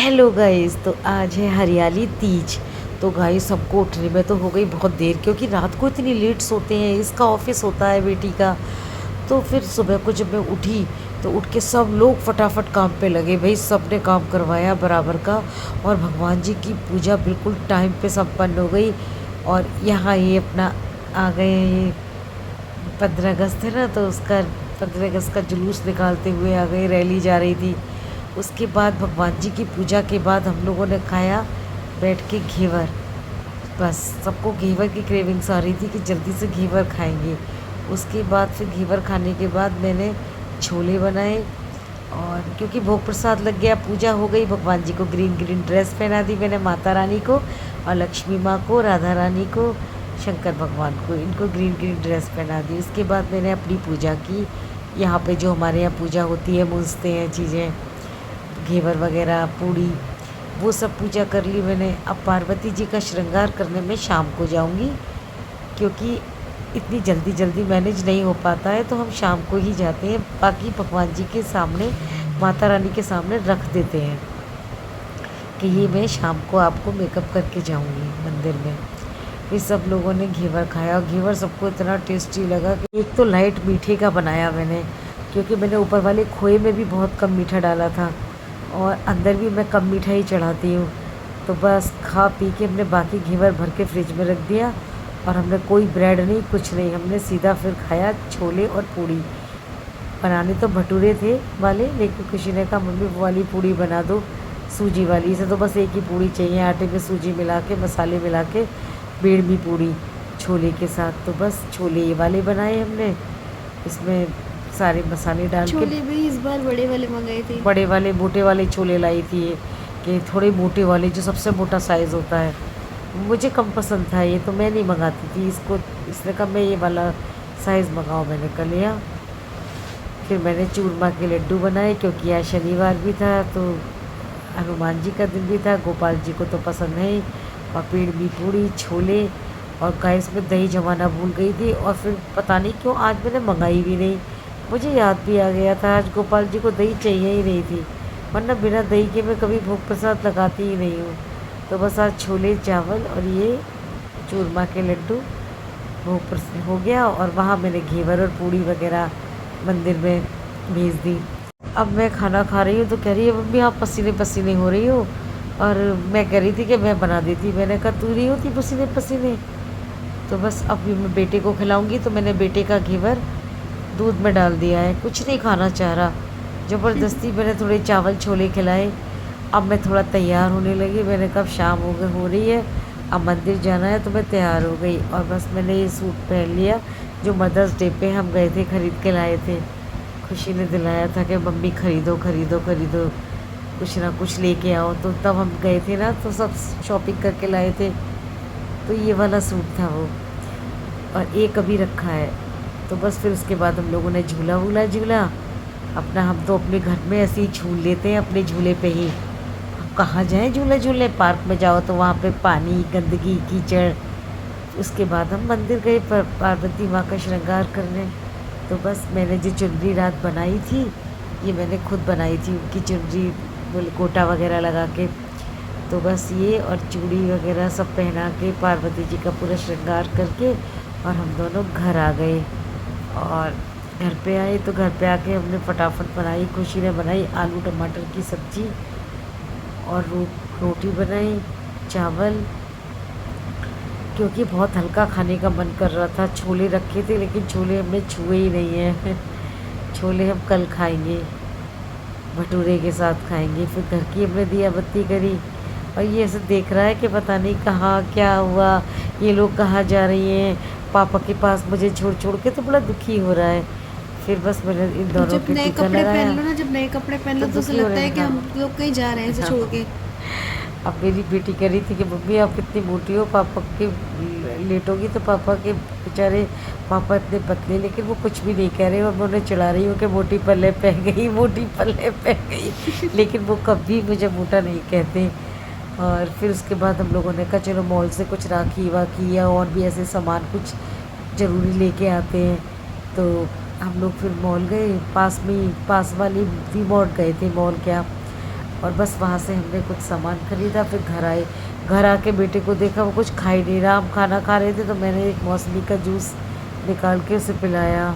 Hello guys, तो आज है हरियाली तीज। तो गाइस सबको उठने में तो हो गई बहुत देर, क्योंकि रात को इतनी लेट सोते हैं। इसका ऑफिस होता है बेटी का। तो फिर सुबह को जब मैं उठी तो उठ के सब लोग फटाफट काम पे लगे। भाई सब ने काम करवाया बराबर का। और भगवान जी की पूजा बिल्कुल टाइम पे संपन्न हो गई। और यहाँ ये अपना आ गए हैं। ये 15 अगस्त है ना, तो उसका 15 अगस्त का जुलूस निकालते हुए आ गए। रैली जा रही थी। उसके बाद भगवान जी की पूजा के बाद हम लोगों ने खाया बैठ के घेवर। बस सबको घेवर की क्रेविंग्स आ रही थी कि जल्दी से घेवर खाएंगे। उसके बाद फिर घेवर खाने के बाद मैंने छोले बनाए। और क्योंकि भोग प्रसाद लग गया, पूजा हो गई, भगवान जी को ग्रीन ग्रीन ड्रेस पहना दी मैंने, माता रानी को और लक्ष्मी माँ को, राधा रानी को, शंकर भगवान को, इनको ग्रीन ग्रीन ड्रेस पहना दी। उसके बाद मैंने अपनी पूजा की। यहाँ पे जो हमारे यहाँ पूजा होती है, मूंजते हैं चीज़ें, घेवर वगैरह, पूड़ी, वो सब पूजा कर ली मैंने। अब पार्वती जी का श्रृंगार करने में शाम को जाऊंगी, क्योंकि इतनी जल्दी जल्दी मैनेज नहीं हो पाता है, तो हम शाम को ही जाते हैं। बाकी भगवान जी के सामने, माता रानी के सामने रख देते हैं कि ये मैं शाम को आपको मेकअप करके जाऊंगी मंदिर में। फिर सब लोगों ने घेवर खाया और घेवर सबको इतना टेस्टी लगा कि एक तो लाइट मीठे का बनाया मैंने, क्योंकि मैंने ऊपर वाले खोए में भी बहुत कम मीठा डाला था और अंदर भी मैं कम मीठा ही चढ़ाती हूँ। तो बस खा पी के हमने बाकी घेवर भर के फ्रिज में रख दिया। और हमने कोई ब्रेड नहीं, कुछ नहीं, हमने सीधा फिर खाया छोले और पूड़ी। बनाने तो भटूरे थे वाले, लेकिन किसी ने कहा मम्मी वो वाली पूड़ी बना दो, सूजी वाली। इसे तो बस एक ही पूड़ी चाहिए, आटे में सूजी मिला के, मसाले मिला के, बेड़मी पूड़ी छोले के साथ। तो बस छोले ये वाले बनाए हमने, इसमें सारे मसाले डाल के। छोले भी इस बार बड़े वाले मंगाए थे। बड़े वाले मोटे वाले छोले लाई थी ये, कि थोड़े मोटे वाले, जो सबसे मोटा साइज़ होता है। मुझे कम पसंद था ये, तो मैं नहीं मंगाती थी इसको। इसने कहा मैं ये वाला साइज़ मंगाओ, मैंने कर लिया। फिर मैंने चूरमा के लड्डू बनाए, क्योंकि आज शनिवार भी था, तो हनुमान जी का दिन भी था, गोपाल जी को तो पसंद है ही। और पेड़ पूड़ी, छोले, और गैस में दही जमाना भूल गई थी। और फिर पता नहीं क्यों आज मैंने मंगाई भी नहीं। मुझे याद भी आ गया था आज गोपाल जी को दही चाहिए ही नहीं थी, वरना बिना दही के मैं कभी भोग प्रसाद लगाती ही नहीं हूँ। तो बस आज छोले चावल और ये चूरमा के लड्डू भोग प्रसाद हो गया। और वहाँ मैंने घेवर और पूड़ी वगैरह मंदिर में भेज दी। अब मैं खाना खा रही हूँ तो कह रही है मम्मी आप पसीने पसीने हो रही हो। और मैं कह रही थी कि मैं बना देती, मैंने कहा तू नहीं होती पसीने पसीने। तो बस अब मैं बेटे को खिलाऊंगी, तो मैंने बेटे का घेवर दूध में डाल दिया है, कुछ नहीं खाना चाह रहा। ज़बरदस्ती मैंने थोड़े चावल छोले खिलाए। अब मैं थोड़ा तैयार होने लगी, मैंने कब शाम हो रही है, अब मंदिर जाना है, तो मैं तैयार हो गई। और बस मैंने ये सूट पहन लिया जो मदर्स डे पे हम गए थे, ख़रीद के लाए थे। खुशी ने दिलाया था कि मम्मी ख़रीदो ख़रीदो ख़रीदो, कुछ ना कुछ लेके आओ। तो तब हम गए थे ना, तो सब शॉपिंग करके लाए थे। तो ये वाला सूट था वो, और एक अभी रखा है। तो बस फिर उसके बाद हम लोगों ने झूला वूला झूला अपना। हम तो अपने घर में ऐसे ही झूल लेते हैं अपने झूले पे ही। अब कहाँ जाएं झूले झूले, पार्क में जाओ तो वहाँ पे पानी, गंदगी, कीचड़। उसके बाद हम मंदिर गए पार्वती माँ का श्रृंगार करने। तो बस मैंने जो चुनरी रात बनाई थी, ये मैंने खुद बनाई थी, उनकी चुनरी गोटा वगैरह लगा के। तो बस ये और चूड़ी वगैरह सब पहना के पार्वती जी का पूरा श्रृंगार करके, और हम दोनों घर आ गए। और घर पे आए तो घर पे आके हमने फटाफट बनाई, खुशी ने बनाई आलू टमाटर की सब्ज़ी, और रोटी बनाई, चावल, क्योंकि बहुत हल्का खाने का मन कर रहा था। छोले रखे थे, लेकिन छोले हमने छुए ही नहीं हैं। छोले हम कल खाएंगे, भटूरे के साथ खाएंगे। फिर घर की हमने दिया बत्ती करी। और ये ऐसे देख रहा है कि पता नहीं कहाँ क्या हुआ, ये लोग कहाँ जा रही हैं, पापा के पास मुझे छोड़ छोड़ के, तो बड़ा दुखी हो रहा है। फिर बस मैंने इन दोनों जब के नए टीका कपड़े लगाया। पहन लो ना, जब नए कपड़े पहन लो तो तो ऐसा दुखी हो लगता रहे है हैं, कि हाँ। हम लोग कहीं जा रहे हैं इसे हाँ। छोड़ के। अब मेरी बेटी कह रही थी कि मम्मी आप कितनी मोटी हो, पापा के लेटोगी तो पापा के बेचारे, पापा इतने पतले। लेकिन वो कुछ भी नहीं कह रहे, और मैं उन्हें चिढ़ा रही हूँ कि मोटी पल्ले पह गई, मोटी पल्ले पह गई। लेकिन वो कभी मुझे मोटा नहीं कहते। और फिर उसके बाद हम लोगों ने कहा चलो मॉल से कुछ राखी वाखी या और भी ऐसे सामान कुछ ज़रूरी लेके आते हैं। तो हम लोग फिर मॉल गए, पास में ही, पास वाली वी मार्ट गए थे, मॉल क्या, और बस वहाँ से हमने कुछ सामान खरीदा, फिर घर आए। घर आके बेटे को देखा वो कुछ खा ही नहीं रहा, हम खाना खा रहे थे तो मैंने एक मौसमी का जूस निकाल के उसे पिलाया।